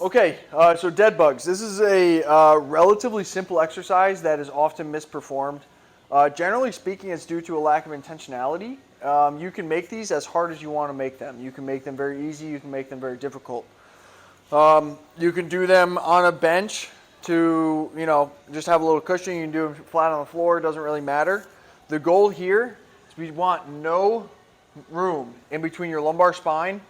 Okay, so dead bugs. This is a relatively simple exercise that is often misperformed. Generally speaking, it's due to a lack of intentionality. You can make these as hard as you want to make them. You can make them very easy. You can make them very difficult. You can do them on a bench to, just have a little cushion. You can do them flat on the floor. It doesn't really matter. The goal here is we want no room in between your lumbar spine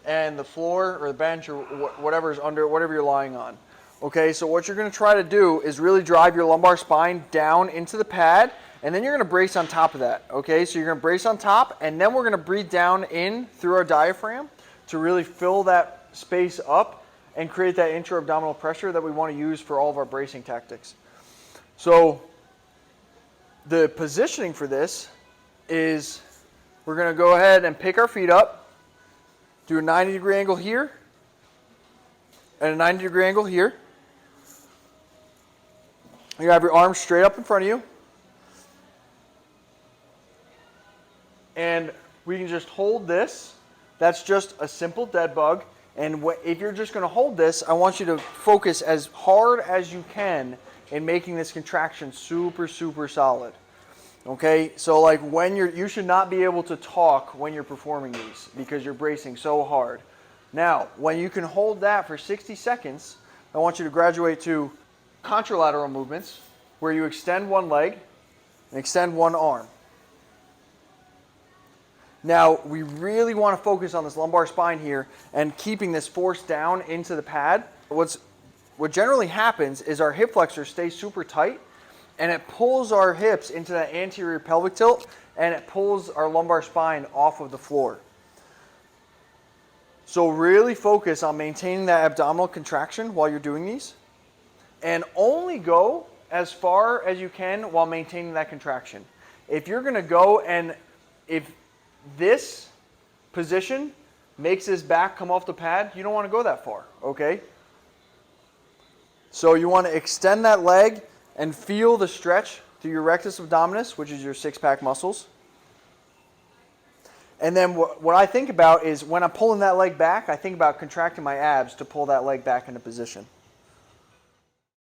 and the floor or the bench or whatever's under, whatever you're lying on. Okay, so what you're going to try to do is really drive your lumbar spine down into the pad, and then you're going to brace on top of that. Okay, so you're going to brace on top, and then we're going to breathe down in through our diaphragm to really fill that space up and create that intra-abdominal pressure that we want to use for all of our bracing tactics. So the positioning for this is we're going to go ahead and pick our feet up, do a 90-degree angle here, and a 90-degree angle here. You have your arms straight up in front of you. And we can just hold this. That's just a simple dead bug. And if you're just going to hold this, I want you to focus as hard as you can in making this contraction super, super solid. Okay, so like you should not be able to talk when you're performing these because you're bracing so hard. Now, when you can hold that for 60 seconds, I want you to graduate to contralateral movements where you extend one leg and extend one arm. Now, we really want to focus on this lumbar spine here and keeping this force down into the pad. What generally happens is our hip flexors stay super tight, and it pulls our hips into that anterior pelvic tilt, and it pulls our lumbar spine off of the floor. So really focus on maintaining that abdominal contraction while you're doing these, and only go as far as you can while maintaining that contraction. If you're going to go and if this position makes his back come off the pad, you don't want to go that far, okay? So you want to extend that leg and feel the stretch through your rectus abdominis, which is your six-pack muscles. And then what I think about is when I'm pulling that leg back, I think about contracting my abs to pull that leg back into position.